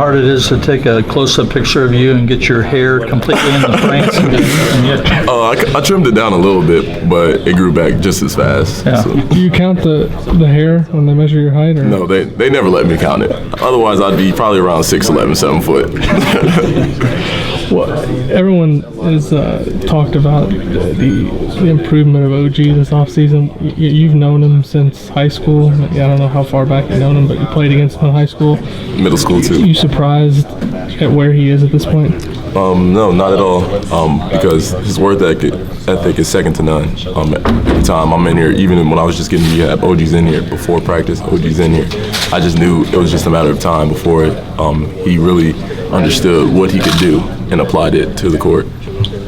hard it is to take a close-up picture of you and get your hair completely in the frames and yet I trimmed it down a little bit, but it grew back just as fast. Yeah. So. Do you count the hair when they measure your height? Or? No, they never let me count it. Otherwise, I'd be probably around 6'11", 7 foot. Well, everyone has talked about the improvement of OG this offseason. You've known him since high school. I don't know how far back you've known him, but you played against him in high school. Middle school, too. Are you surprised at where he is at this point? No, not at all, because his work ethic is second to none. Every time I'm in here, even when I was just getting rehab, OG's in here. Before practice, OG's in here. I just knew it was just a matter of time before he really understood what he could do and applied it to the court.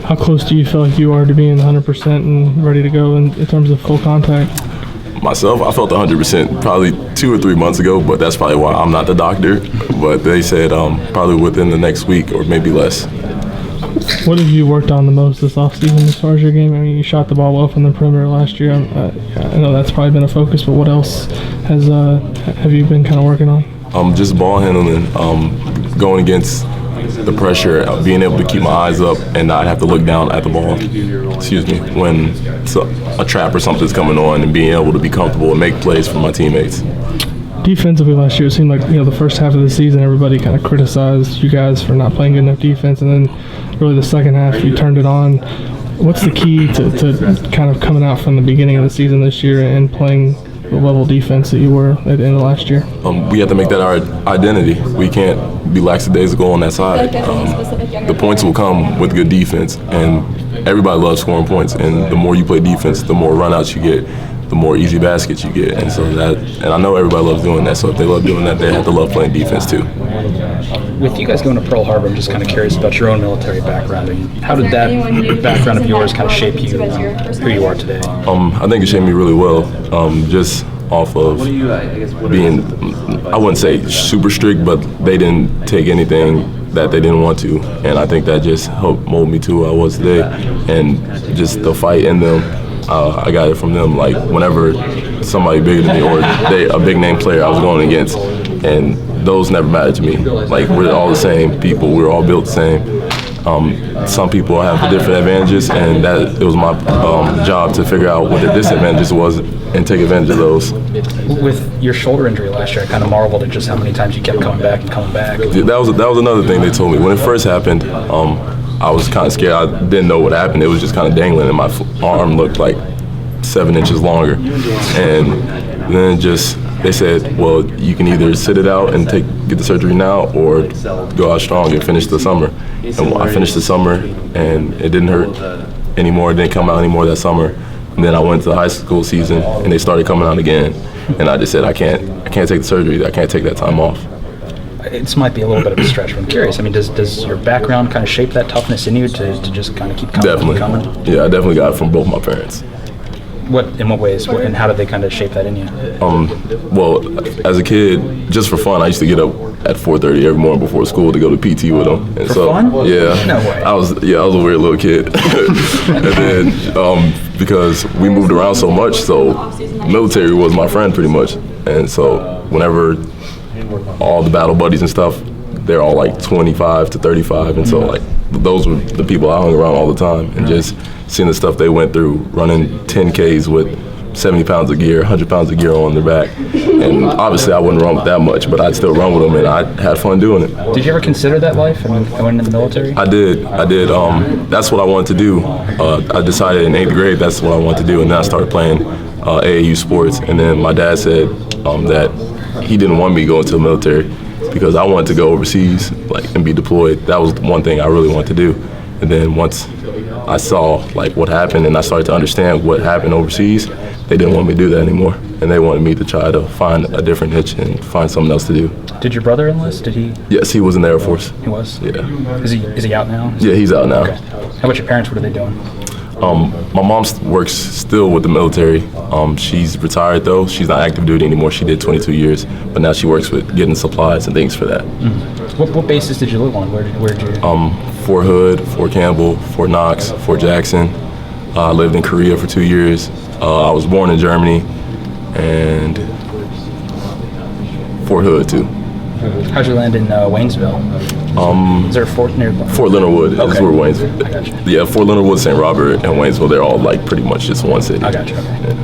How close do you feel like you are to being 100% and ready to go in terms of full contact? Myself, I felt 100% probably 2 or 3 months ago, but that's probably why I'm not the doctor. But they said probably within the next week or maybe less. What have you worked on the most this offseason as far as your game? I mean, you shot the ball well from the perimeter last year. I know that's probably been a focus, but what else have you been kind of working on? Just ball handling, going against the pressure, being able to keep my eyes up and not have to look down at the ball, when a trap or something's coming on, and being able to be comfortable and make plays for my teammates. Defensively last year, it seemed like the first half of the season, everybody kind of criticized you guys for not playing good enough defense, and then really the second half, you turned it on. What's the key to kind of coming out from the beginning of the season this year and playing the level of defense that you were at the end of last year? We have to make that our identity. We can't be lackadaisical on that side. The points will come with good defense, and everybody loves scoring points. And the more you play defense, the more runouts you get, the more easy baskets you get. And I know everybody loves doing that. So if they love doing that, they have to love playing defense too. With you guys going to Pearl Harbor, I'm just kind of curious about your own military background. I mean, how did that background of yours kind of shape you, who you are today? I think it shaped me really well. Just off of being, I wouldn't say super strict, but they didn't take anything that they didn't want to, and I think that just helped mold me to who I was today. And just the fight in them, I got it from them. Like whenever somebody bigger than me or a big name player I was going against, and those never mattered to me. Like we're all the same people, we're all built the same. Some people have different advantages, and it was my job to figure out what the disadvantages was and take advantage of those. With your shoulder injury last year, I kind of marveled at just how many times you kept coming back and coming back. That was another thing they told me. When it first happened, I was kind of scared. I didn't know what happened. It was just kind of dangling, and my arm looked like 7 inches longer. And then they said, well, you can either sit it out and get the surgery now or go out strong and finish the summer. And I finished the summer, and it didn't hurt anymore. It didn't come out anymore that summer. And then I went to the high school season, and they started coming out again. And I just said, I can't take the surgery. I can't take that time off. This might be a little bit of a stretch, but I'm curious. I mean, does your background kind of shape that toughness in you to just kind of keep coming? Definitely. Yeah, I definitely got it from both my parents. In what ways, and how did they kind of shape that in you? Well, as a kid, just for fun, I used to get up at 4:30 every morning before school to go to PT with them. And for fun? Yeah. No way. I was a weird little kid. And then because we moved around so much, so military was my friend pretty much. And so whenever all the battle buddies and stuff, they're all like 25 to 35, and so like those were the people I hung around all the time, and just seeing the stuff they went through, running 10Ks with 70 pounds of gear, 100 pounds of gear on their back. And obviously I wouldn't run with that much, but I'd still run with them, and I had fun doing it. Did you ever consider that life, I mean, going into the military? I did. That's what I wanted to do. I decided in 8th grade that's what I wanted to do, and then I started playing AAU sports. And then my dad said that he didn't want me to go into the military because I wanted to go overseas and be deployed. That was one thing I really wanted to do. And then once I saw what happened and I started to understand what happened overseas, they didn't want me to do that anymore, and they wanted me to try to find a different niche and find something else to do. Did your brother enlist? Did he? Yes, he was in the Air Force. He was? Yeah. Is he out now? Yeah, he's out now. Okay. How about your parents? What are they doing? My mom works still with the military. She's retired though. She's not active duty anymore. She did 22 years, but now she works with getting supplies and things for that. Mm-hmm. What bases did you live on? Where did you? Fort Hood, Fort Campbell, Fort Knox, Fort Jackson. I lived in Korea for 2 years. I was born in Germany, and Fort Hood too. How'd you land in Waynesville? Is there a fort near? Fort Leonard Wood is Okay. where Waynesville. Yeah, Fort Leonard Wood, St. Robert, and Waynesville, they're all like pretty much just one city. I got you. Okay.